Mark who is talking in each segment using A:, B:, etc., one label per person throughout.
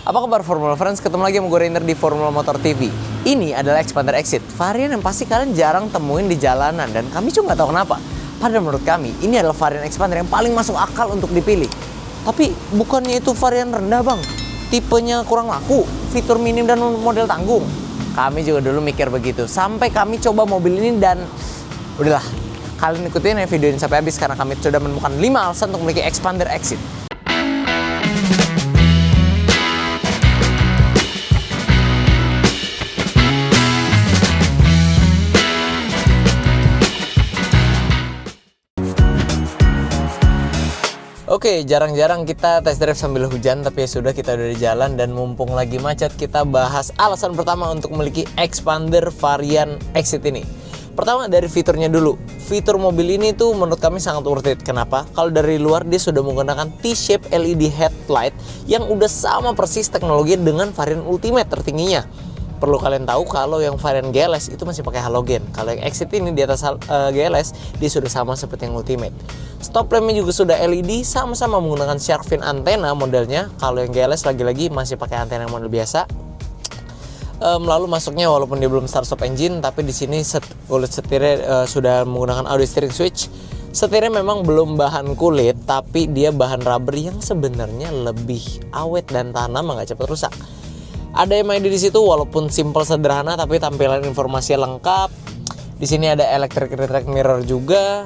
A: Apa kabar Formula Friends? Ketemu lagi sama gue Rainer di Formula Motor TV. Ini adalah Expander Exit, varian yang pasti kalian jarang temuin di jalanan. Dan kami juga nggak tahu kenapa. Padahal menurut kami, ini adalah varian Expander yang paling masuk akal untuk dipilih. Tapi bukannya itu varian rendah bang. Tipenya kurang laku, fitur minim dan model tanggung. Kami juga dulu mikir begitu. Sampai kami coba mobil ini dan udahlah. Kalian ikutin video ini sampai habis karena kami sudah menemukan 5 alasan untuk memiliki Expander Exit. Oke, jarang-jarang kita test drive sambil hujan, tapi ya sudah, kita udah di jalan dan mumpung lagi macet, kita bahas alasan pertama untuk memiliki Expander varian Exit ini. Pertama dari fiturnya dulu. Fitur mobil ini tuh menurut kami sangat worth it. Kenapa? Kalau dari luar dia sudah menggunakan T-shape LED headlight yang udah sama persis teknologi dengan varian Ultimate tertingginya. Perlu kalian tahu kalau yang varian GLS itu masih pakai halogen. Kalau yang Exit ini di atas GLS dia sudah sama seperti yang Ultimate. Stop lampnya juga sudah LED, sama-sama menggunakan shark fin antena modelnya. Kalau yang GLS lagi-lagi masih pakai antena model biasa. Lalu masuknya walaupun dia belum start stop engine, tapi di sini kulit setirnya sudah menggunakan audio steering switch. Setirnya memang belum bahan kulit, tapi dia bahan rubber yang sebenarnya lebih awet dan tahan lama, nggak cepat rusak. Ada MID di situ walaupun simple sederhana, tapi tampilan informasinya lengkap. Di sini ada electric retract mirror juga.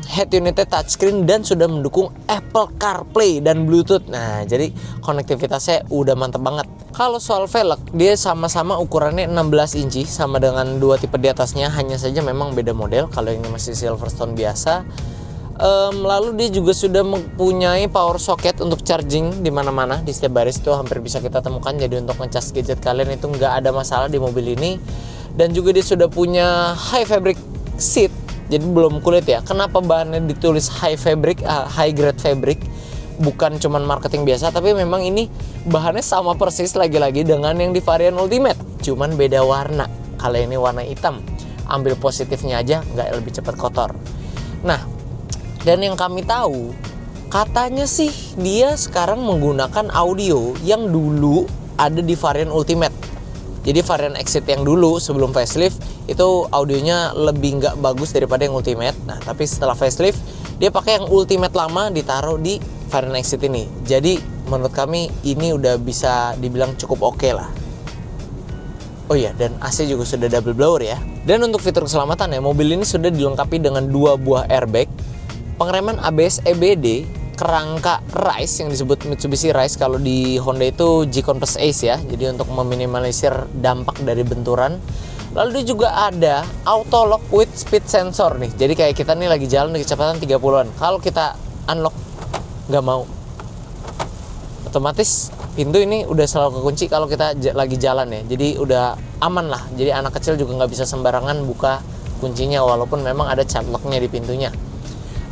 A: Head unitnya touchscreen dan sudah mendukung Apple CarPlay dan Bluetooth. Nah, jadi konektivitasnya udah mantep banget. Kalau soal velg, dia sama-sama ukurannya 16 inci sama dengan dua tipe di atasnya, hanya saja memang beda model. Kalau ini masih Silverstone biasa. Lalu dia juga sudah mempunyai power socket untuk charging di mana-mana, di setiap baris itu hampir bisa kita temukan. Jadi untuk ngecas gadget kalian itu nggak ada masalah di mobil ini. Dan juga dia sudah punya high fabric seat. Jadi belum kulit ya. Kenapa bahannya ditulis high fabric, high grade fabric, bukan cuman marketing biasa, tapi memang ini bahannya sama persis lagi-lagi dengan yang di varian Ultimate, cuman beda warna. Kalau ini warna hitam, ambil positifnya aja nggak lebih cepat kotor. Nah, dan yang kami tahu, katanya sih dia sekarang menggunakan audio yang dulu ada di varian Ultimate. Jadi varian Exit yang dulu sebelum facelift itu audionya lebih nggak bagus daripada yang Ultimate. Nah, tapi setelah facelift dia pakai yang Ultimate lama ditaruh di varian Exit ini. Jadi menurut kami ini udah bisa dibilang cukup oke lah. Oh iya, dan AC juga sudah double blower ya. Dan untuk fitur keselamatan ya, mobil ini sudah dilengkapi dengan 2 buah airbag, pengereman ABS EBD, kerangka Rise yang disebut Mitsubishi Rise. Kalau di Honda itu G-Compass Ace ya, jadi untuk meminimalisir dampak dari benturan. Lalu dia juga ada auto lock with speed sensor nih. Jadi kayak kita nih lagi jalan di kecepatan 30-an. Kalau kita unlock nggak mau, otomatis pintu ini udah selalu kekunci kalau kita lagi jalan ya. Jadi udah aman lah. Jadi anak kecil juga nggak bisa sembarangan buka kuncinya walaupun memang ada child locknya di pintunya.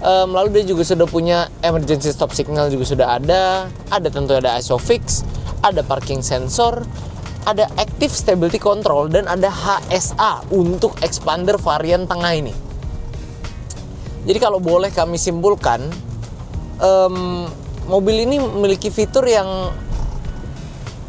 A: Lalu dia juga sudah punya emergency stop signal juga sudah ada tentu ada ISOFIX, ada parking sensor, ada active stability control, dan ada HSA untuk Expander varian tengah ini. Jadi kalau boleh kami simpulkan, mobil ini memiliki fitur yang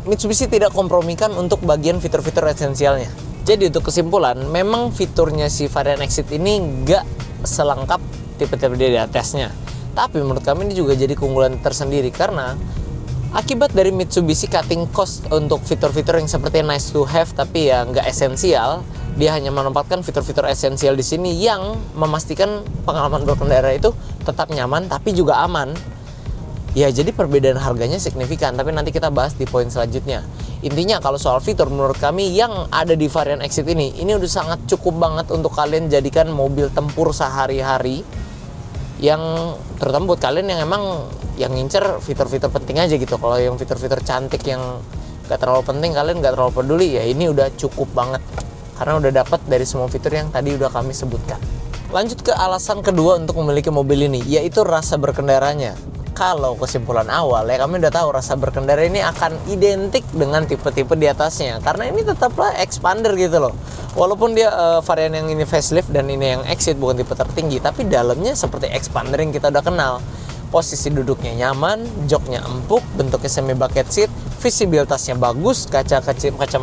A: Mitsubishi tidak kompromikan untuk bagian fitur-fitur esensialnya. Jadi untuk kesimpulan, memang fiturnya si varian Exit ini nggak selengkap tipe-tipe di atasnya. Tapi menurut kami ini juga jadi keunggulan tersendiri karena akibat dari Mitsubishi cutting cost untuk fitur-fitur yang seperti nice to have tapi ya nggak esensial, dia hanya menempatkan fitur-fitur esensial di sini yang memastikan pengalaman berkendara itu tetap nyaman tapi juga aman. Ya jadi perbedaan harganya signifikan, tapi nanti kita bahas di poin selanjutnya. Intinya kalau soal fitur menurut kami yang ada di varian Exit ini udah sangat cukup banget untuk kalian jadikan mobil tempur sehari-hari. Yang terutama buat kalian yang emang yang ngincer fitur-fitur penting aja gitu. Kalau yang fitur-fitur cantik yang gak terlalu penting, kalian gak terlalu peduli, ya ini udah cukup banget karena udah dapat dari semua fitur yang tadi udah kami sebutkan. Lanjut ke alasan kedua untuk memiliki mobil ini, yaitu rasa berkendaranya. Kalau kesimpulan awal ya, kami udah tahu rasa berkendara ini akan identik dengan tipe-tipe di atasnya karena ini tetaplah Expander gitu loh. Walaupun dia varian yang ini facelift dan ini yang Exit bukan tipe tertinggi, tapi dalamnya seperti Expander yang kita udah kenal. Posisi duduknya nyaman, joknya empuk, bentuknya semi bucket seat, visibilitasnya bagus, kaca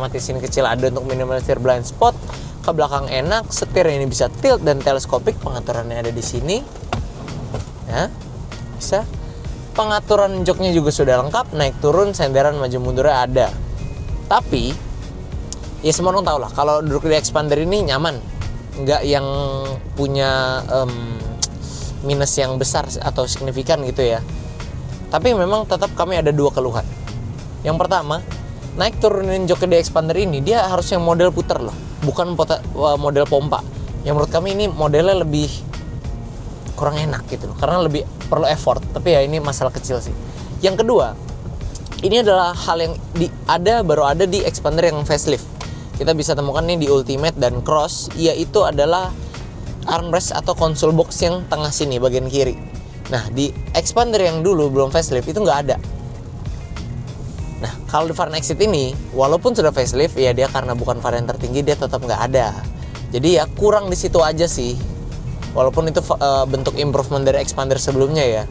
A: mata sini kecil ada untuk minimalisir blind spot, ke belakang enak, setir ini bisa tilt dan teleskopik, pengaturannya ada di sini. Ya, bisa. Pengaturan joknya juga sudah lengkap, naik turun, senderan maju mundurnya ada. Tapi ya semua orang tahu lah kalau duduk di Expander ini nyaman, nggak yang punya minus yang besar atau signifikan gitu ya. Tapi memang tetap kami ada dua keluhan. Yang pertama, naik turunin joknya di Expander ini dia harus yang model puter loh, bukan model pompa. Yang menurut kami ini modelnya lebih kurang enak gitu loh, karena lebih perlu effort. Tapi ya ini masalah kecil sih. Yang kedua, ini adalah hal yang baru ada di Expander yang facelift. Kita bisa temukan nih di Ultimate dan Cross, yaitu adalah armrest atau console box yang tengah sini bagian kiri. Nah, di Expander yang dulu belum facelift itu nggak ada. Nah, kalau di varian Exit ini, walaupun sudah facelift, ya dia karena bukan varian tertinggi dia tetap nggak ada. Jadi ya kurang di situ aja sih. Walaupun itu bentuk improvement dari Expander sebelumnya ya.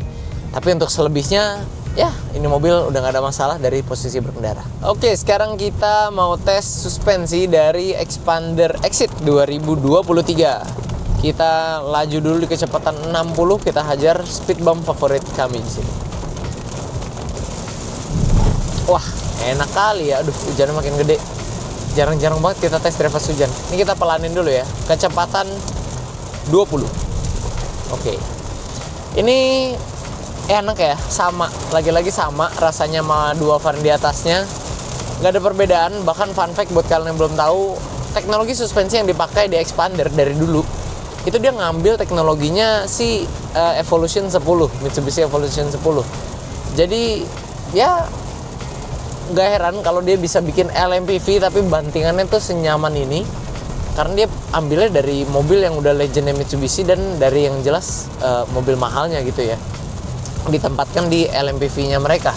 A: Tapi untuk selebihnya, ya ini mobil udah gak ada masalah dari posisi berkendara. Oke, sekarang kita mau tes suspensi dari Expander Exit 2023. Kita laju dulu di kecepatan 60, kita hajar speed bump favorit kami di sini. Wah, enak kali ya. Aduh, hujannya makin gede. Jarang-jarang banget kita tes drive pas hujan. Ini kita pelanin dulu ya. Kecepatan 20. Oke. Ini enak ya, sama, lagi-lagi sama rasanya sama dua varian di atasnya, nggak ada perbedaan. Bahkan fun fact buat kalian yang belum tahu, teknologi suspensi yang dipakai di Expander dari dulu itu dia ngambil teknologinya si Evolution 10, Mitsubishi Evolution 10. Jadi ya nggak heran kalau dia bisa bikin LMPV tapi bantingannya tuh senyaman ini, karena dia ambilnya dari mobil yang udah legendnya Mitsubishi dan dari yang jelas mobil mahalnya gitu ya, ditempatkan di LMPV-nya mereka.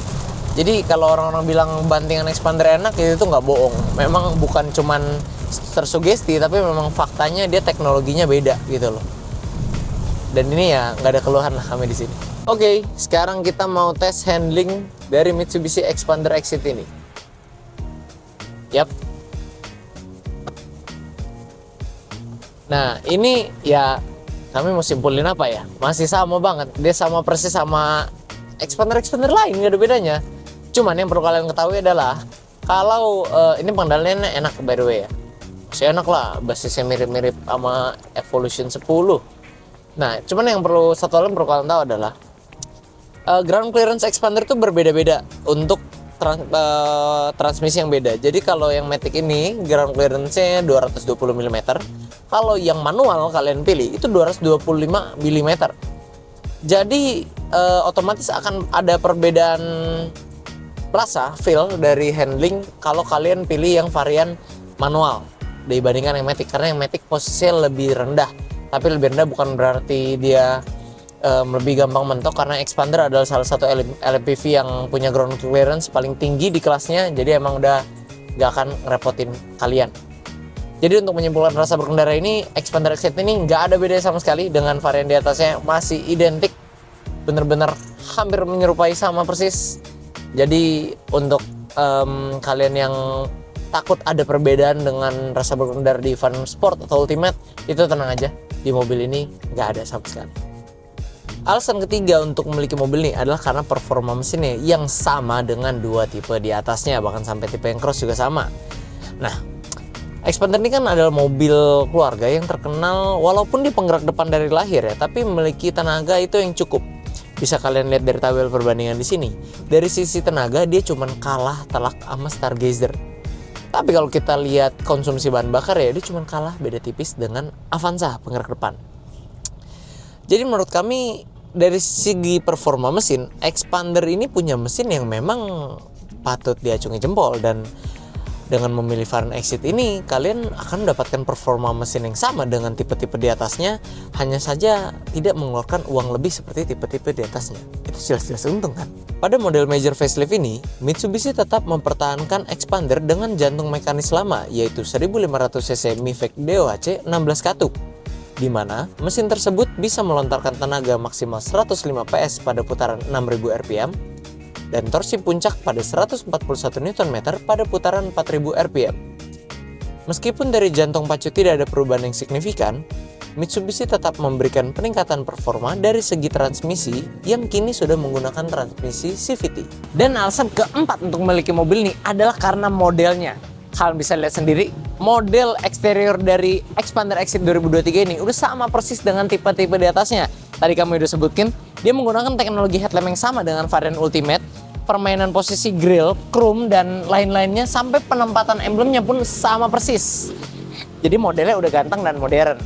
A: Jadi kalau orang-orang bilang bantingan Expander enak, itu tuh nggak bohong. Memang bukan cuman tersugesti, tapi memang faktanya dia teknologinya beda gitu loh. Dan ini ya nggak ada keluhan lah kami di sini. Oke, sekarang kita mau tes handling dari Mitsubishi Expander Exit ini. Yap. Nah ini ya kami mau simpulin apa ya, masih sama banget, dia sama persis sama Expander lain, nggak ada bedanya. Cuman yang perlu kalian ketahui adalah kalau ini pengendaliannya enak by the way ya, masih enak lah, basisnya mirip-mirip sama Evolution 10. Nah cuman yang satu hal yang perlu kalian tahu adalah ground clearance Expander itu berbeda-beda untuk transmisi yang beda. Jadi kalau yang Matic ini ground clearance-nya 220 mm. Kalau yang manual kalian pilih itu 225 mm. Jadi otomatis akan ada perbedaan rasa, feel dari handling kalau kalian pilih yang varian manual dibandingkan yang Matic. Karena yang Matic posisinya lebih rendah. Tapi lebih rendah bukan berarti dia lebih gampang mentok, karena Expander adalah salah satu LMPV yang punya ground clearance paling tinggi di kelasnya. Jadi emang udah gak akan ngerepotin kalian. Jadi untuk menyimpulkan rasa berkendara ini, Expander Exit ini gak ada bedanya sama sekali dengan varian di atasnya, masih identik, bener-bener hampir menyerupai sama persis. Jadi untuk kalian yang takut ada perbedaan dengan rasa berkendara di varian Sport atau Ultimate, itu tenang aja, di mobil ini gak ada sama sekali. Alasan ketiga untuk memiliki mobil ini adalah karena performa mesinnya yang sama dengan dua tipe di atasnya, bahkan sampai tipe yang Cross juga sama. Nah, Expander ini kan adalah mobil keluarga yang terkenal walaupun di penggerak depan dari lahir ya, tapi memiliki tenaga itu yang cukup. Bisa kalian lihat dari tabel perbandingan di sini. Dari sisi tenaga dia cuman kalah telak sama Stargazer. Tapi kalau kita lihat konsumsi bahan bakar ya, dia cuman kalah beda tipis dengan Avanza penggerak depan. Jadi menurut kami dari segi performa mesin, Expander ini punya mesin yang memang patut diacungi jempol, dan dengan memilih varian Exit ini kalian akan mendapatkan performa mesin yang sama dengan tipe-tipe di atasnya, hanya saja tidak mengeluarkan uang lebih seperti tipe-tipe di atasnya. Itu jelas-jelas untung kan? Pada model major facelift ini, Mitsubishi tetap mempertahankan Expander dengan jantung mekanis lama, yaitu 1500cc Mivec DOHC 16 katup, di mana mesin tersebut bisa melontarkan tenaga maksimal 105 PS pada putaran 6000 rpm dan torsi puncak pada 141 Nm pada putaran 4000 rpm. Meskipun dari jantung pacu tidak ada perubahan yang signifikan, Mitsubishi tetap memberikan peningkatan performa dari segi transmisi yang kini sudah menggunakan transmisi CVT. Dan alasan keempat untuk memiliki mobil ini adalah karena modelnya. Kalian bisa lihat sendiri, model eksterior dari Xpander Exit 2023 ini udah sama persis dengan tipe-tipe di atasnya. Tadi kami udah sebutkan, dia menggunakan teknologi headlamp yang sama dengan varian Ultimate, permainan posisi grill, chrome, dan lain-lainnya, sampai penempatan emblemnya pun sama persis. Jadi modelnya udah ganteng dan modern.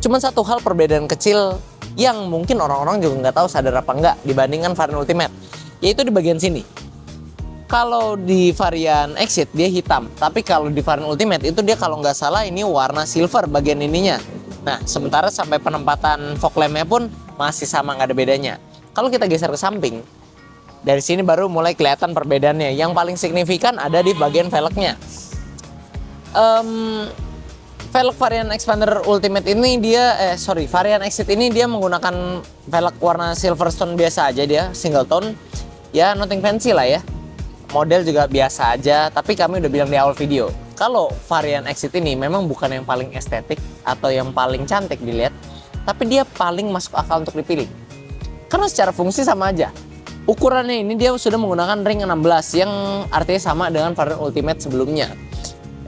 A: Cuman satu hal perbedaan kecil yang mungkin orang-orang juga nggak tahu sadar apa nggak dibandingkan varian Ultimate, yaitu di bagian sini. Kalau di varian Exit dia hitam, tapi kalau di varian Ultimate itu dia kalau nggak salah ini warna silver bagian ininya. Nah, sementara sampai penempatan fog lampnya pun masih sama, nggak ada bedanya. Kalau kita geser ke samping, dari sini baru mulai kelihatan perbedaannya. Yang paling signifikan ada di bagian velgnya. Velg varian Xpander Ultimate ini varian Exit ini dia menggunakan velg warna Silverstone biasa aja, dia single tone. Ya, nothing fancy lah ya. Model juga biasa aja, tapi kami udah bilang di awal video, kalau varian Exit ini memang bukan yang paling estetik atau yang paling cantik dilihat, tapi dia paling masuk akal untuk dipilih. Karena secara fungsi sama aja. Ukurannya ini dia sudah menggunakan ring 16 yang artinya sama dengan varian Ultimate sebelumnya.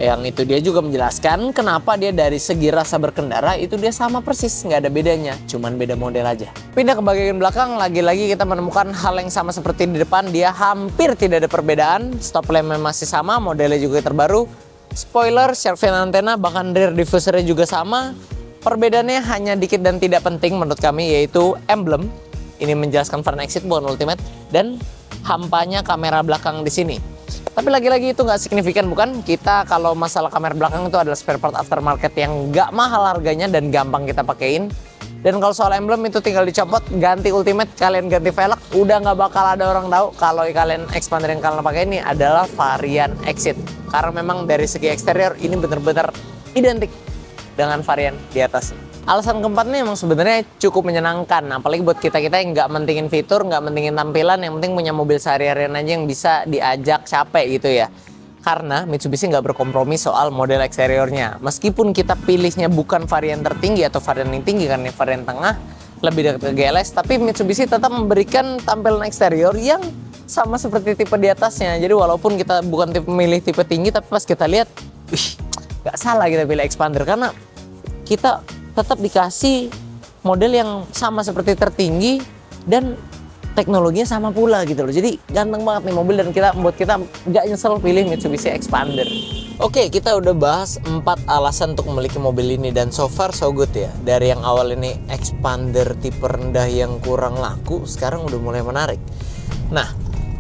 A: Yang itu dia juga menjelaskan kenapa dia dari segi rasa berkendara itu dia sama persis, nggak ada bedanya, cuman beda model aja. Pindah ke bagian belakang, lagi-lagi kita menemukan hal yang sama seperti di depan, dia hampir tidak ada perbedaan. Stop lampnya masih sama, modelnya juga terbaru. Spoiler, shark fin antena, bahkan rear diffusernya juga sama. Perbedaannya hanya dikit dan tidak penting menurut kami, yaitu emblem. Ini menjelaskan varian Exit bukan Ultimate, dan hampanya kamera belakang di sini. Tapi lagi-lagi itu nggak signifikan, bukan? Kita kalau masalah kamera belakang itu adalah spare part aftermarket yang nggak mahal harganya dan gampang kita pakein. Dan kalau soal emblem itu tinggal dicopot, ganti Ultimate, kalian ganti velg, udah nggak bakal ada orang tahu kalau kalian Xpander yang kalian pakai ini adalah varian Exit. Karena memang dari segi eksterior ini benar-benar identik dengan varian di atasnya. Alasan keempatnya emang sebenarnya cukup menyenangkan, apalagi buat kita-kita yang nggak mentingin fitur, nggak mentingin tampilan, yang penting punya mobil sehari-harian aja yang bisa diajak capek gitu ya. Karena Mitsubishi nggak berkompromi soal model eksteriornya. Meskipun kita pilihnya bukan varian tertinggi atau varian yang tinggi, karena varian tengah lebih dekat ke GLS, tapi Mitsubishi tetap memberikan tampilan eksterior yang sama seperti tipe di atasnya. Jadi walaupun kita bukan tipe milih tipe tinggi, tapi pas kita lihat, nggak salah kita pilih Xpander karena kita tetap dikasih model yang sama seperti tertinggi dan teknologinya sama pula gitu loh. Jadi ganteng banget nih mobil dan membuat kita nggak nyesel pilih Mitsubishi Xpander. Oke, kita udah bahas 4 alasan untuk memiliki mobil ini dan so far so good ya. Dari yang awal ini Xpander tipe rendah yang kurang laku, sekarang udah mulai menarik. Nah,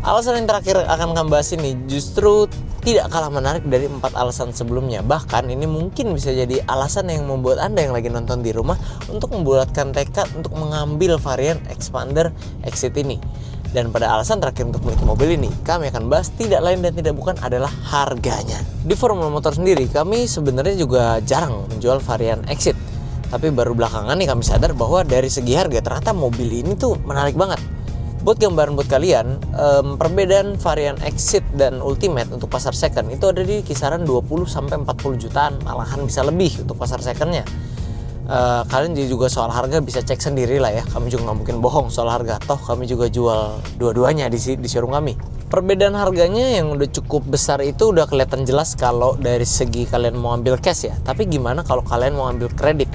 A: alasan yang terakhir akan kami bahas ini justru tidak kalah menarik dari 4 alasan sebelumnya. Bahkan ini mungkin bisa jadi alasan yang membuat Anda yang lagi nonton di rumah untuk membulatkan tekad untuk mengambil varian Xpander Exit ini. Dan pada alasan terakhir untuk memiliki mobil ini, kami akan bahas tidak lain dan tidak bukan adalah harganya. Di Formula Motor sendiri, kami sebenarnya juga jarang menjual varian Exit. Tapi baru belakangan nih kami sadar bahwa dari segi harga ternyata mobil ini tuh menarik banget. Buat gambaran buat kalian, perbedaan varian Exit dan Ultimate untuk pasar second itu ada di kisaran 20-40 jutaan, malahan bisa lebih untuk pasar secondnya. Kalian juga soal harga bisa cek sendiri lah ya, kami juga nggak mungkin bohong soal harga, toh kami juga jual dua-duanya di showroom kami. Perbedaan harganya yang udah cukup besar itu udah kelihatan jelas kalau dari segi kalian mau ambil cash ya, tapi gimana kalau kalian mau ambil kredit?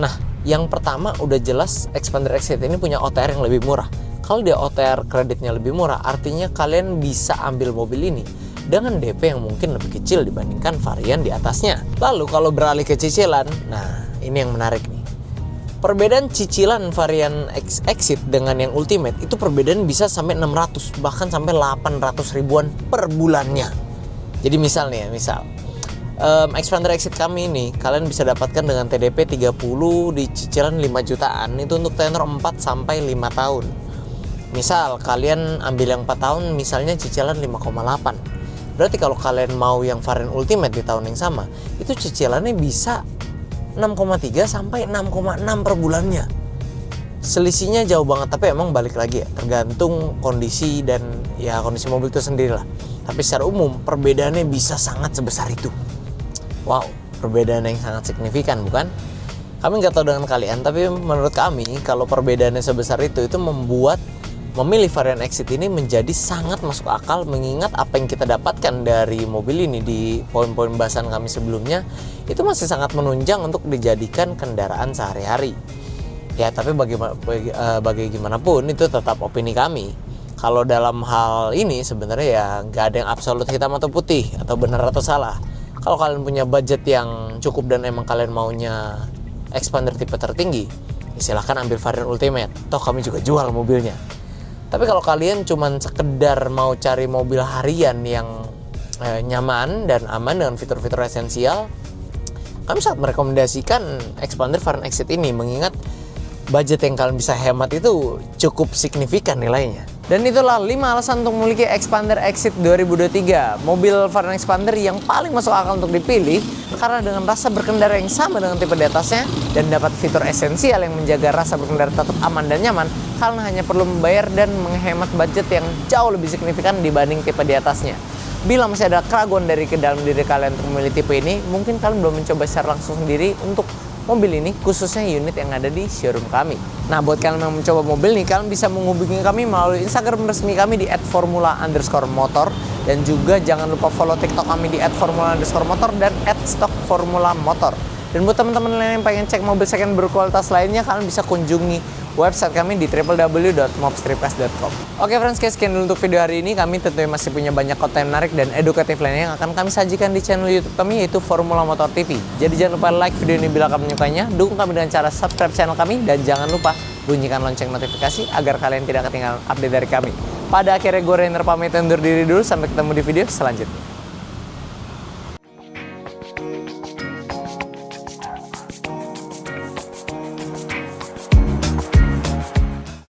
A: Nah, yang pertama udah jelas Xpander Exit ini punya OTR yang lebih murah. Kalau dia OTR kreditnya lebih murah, artinya kalian bisa ambil mobil ini dengan DP yang mungkin lebih kecil dibandingkan varian di atasnya. Lalu kalau beralih ke cicilan, nah ini yang menarik nih. Perbedaan cicilan varian Exit dengan yang Ultimate itu perbedaan bisa sampai 600 bahkan sampai 800 ribuan per bulannya. Jadi misal Xpander Exit kami ini kalian bisa dapatkan dengan TDP 30 di cicilan 5 jutaan itu untuk tenor 4 sampai 5 tahun. Misal kalian ambil yang 4 tahun misalnya cicilan 5,8. Berarti kalau kalian mau yang varian Ultimate di tahun yang sama, itu cicilannya bisa 6,3 sampai 6,6 per bulannya. selisihnya jauh banget, tapi emang balik lagi ya, tergantung kondisi dan ya kondisi mobil itu sendiri lah. Tapi secara umum perbedaannya bisa sangat sebesar itu. Wow, perbedaan yang sangat signifikan, bukan? Kami nggak tahu dengan kalian, tapi menurut kami kalau perbedaannya sebesar itu membuat memilih varian Exit ini menjadi sangat masuk akal, mengingat apa yang kita dapatkan dari mobil ini di poin-poin bahasan kami sebelumnya itu masih sangat menunjang untuk dijadikan kendaraan sehari-hari. Ya, tapi bagaimanapun itu tetap opini kami. Kalau dalam hal ini sebenarnya ya nggak ada yang absolut hitam atau putih atau benar atau salah. Kalau kalian punya budget yang cukup dan emang kalian maunya Expander tipe tertinggi, silahkan ambil varian Ultimate. Toh kami juga jual mobilnya. Tapi kalau kalian cuman sekedar mau cari mobil harian yang nyaman dan aman dengan fitur-fitur esensial, kami sangat merekomendasikan Expander varian Exit ini, mengingat budget yang kalian bisa hemat itu cukup signifikan nilainya. Dan itulah 5 alasan untuk memiliki Expander Exit 2023, mobil varian Expander yang paling masuk akal untuk dipilih karena dengan rasa berkendara yang sama dengan tipe di atasnya dan dapat fitur esensial yang menjaga rasa berkendara tetap aman dan nyaman, kalian hanya perlu membayar dan menghemat budget yang jauh lebih signifikan dibanding tipe di atasnya. Bila masih ada keraguan dari dalam diri kalian untuk memilih tipe ini, mungkin kalian belum mencoba secara langsung sendiri untuk mobil ini, khususnya unit yang ada di showroom kami. Nah, buat kalian yang mencoba mobil nih, kalian bisa menghubungi kami melalui Instagram resmi kami di @formula_motor, dan juga jangan lupa follow TikTok kami di @formula_motor dan @stockformulamotor. Dan buat teman-teman lain yang pengen cek mobil second berkualitas lainnya, kalian bisa kunjungi website kami di www.mobstripcast.com. Oke friends, sekian dulu untuk video hari ini. Kami tentunya masih punya banyak konten menarik dan edukatif lainnya yang akan kami sajikan di channel YouTube kami, yaitu Formula Motor TV. Jadi jangan lupa like video ini bila kalian menyukainya, dukung kami dengan cara subscribe channel kami, dan jangan lupa bunyikan lonceng notifikasi agar kalian tidak ketinggalan update dari kami. Pada akhirnya gue Rainer pamit undur diri dulu, sampai ketemu di video selanjutnya.